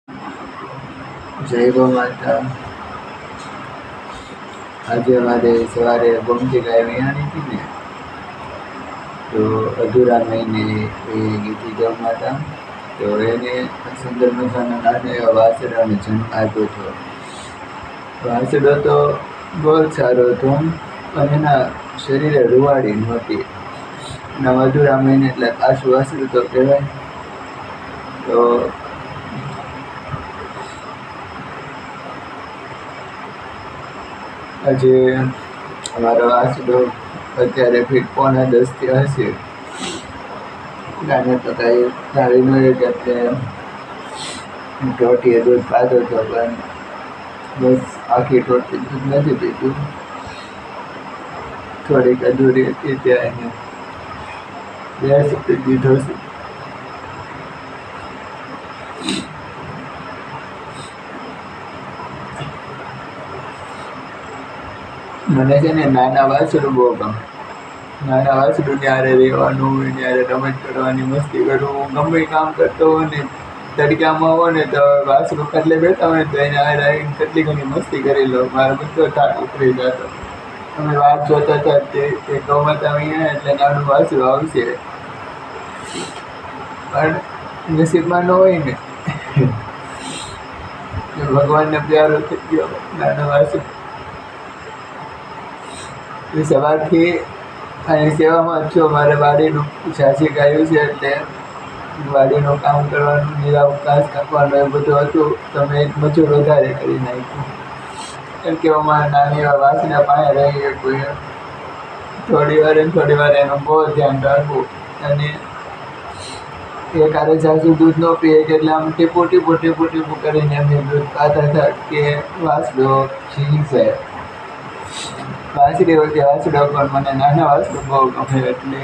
જય ગો માતા. આજે અમારે સવારે ગોમતી ગાય વિહાણી હતી ને, તો અધૂરા મહિને એ ગીતી ગૌ માતા. તો એને સુંદર મજાના નાના એવા વાસડાને જન્મ આપ્યો હતો. વાસડો તો બહુ સારો હતો અને એના શરીરે રૂવાડી નહોતી. એના અધૂરા મહિને એટલે આશુ વાસડું તો કહેવાય. તો આજે અમારો વાસડો અત્યારે ફીટ 9:45 હશે. ગાને તો કાંઈ ધારી ન કે એટલે ટોટીએ દૂધ પાતો હતો, પણ બસ આખી ટોટી દૂધ નથી પીતું. થોડીક અધૂરી હતી ત્યાં એને 2 સપ્તાહ દીધો છે. મને છે ને નાના વાસડું બહુ ગમે. નાના વાસડું ત્યારે રહેવાનું, ત્યારે રમત કરવાની, મસ્તી કરવું. ગમે કામ કરતો હોય ને, તડકામાં હોય ને તો વાસડું ખાટલે બેઠા હોય તો એને હારે આવીને કેટલી ઘણી મસ્તી કરી લો. મારો બધો થાક ઉતરી જતો. અમે વાત જોતા હતા તે ગૌમાતા અહીંયા એટલે નાનું વાસડું આવશે, પણ નસીબમાં ન હોય ને. ભગવાનને પ્યારો થઈ ગયો નાનો વાસડું. સવારથી અહીં સેવામાં છો. મારે વાડીનું ઝાંસી ગાયું છે એટલે વાડીનું કામ કરવાનું, નિરાવકાશ કાપવાનું એ બધું હતું. તો મેં એક મજૂર વધારે કરી નાખ્યું, કેમ કે અમારા નાની એવા વાસના પાસે રહી કોઈ થોડી વાર એનું બહુ ધ્યાન રાખવું. અને એક હારે ઝાઝું દૂધ ન પીએ એટલે આમ ટીપું કરીને અમે દૂધ પાતા હતા કે વાસડો ખીસે. વાસડી હોય કે વાસડો, પણ મને નાના વાસડો બહુ ગમે એટલે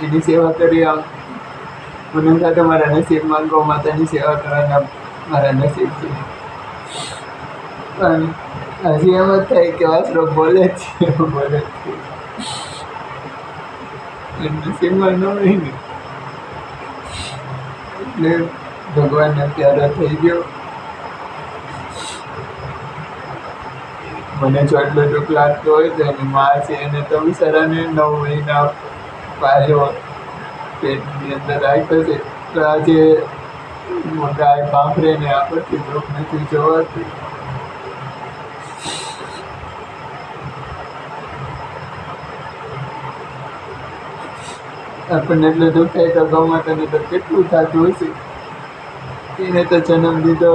એની સેવા કરી. આમ મને સાથે મારા નસીબમાં ગૌ માતાની સેવા કરવાના મારા નસીબ છે. પણ હજી એમ જ થાય કે વાસડો બોલે છે. નસીબમાં ન હોય ને એટલે ભગવાનને પ્યારો થઈ ગયો. મને જો એટલો દુઃખ લાગતો હોય તો એની માં છે, એને તો બિચારાને 9 મહિના પાલ્યો, પેટની અંદર રાખ્યો છે. તો આજે ગાય બાંભરે ને આપણથી દુઃખ નથી જોવાતું. આપણને એટલું દુઃખ થાય તો ગૌ માતાને તો કેટલું થતું હશે. એને તો જન્મ દીધો.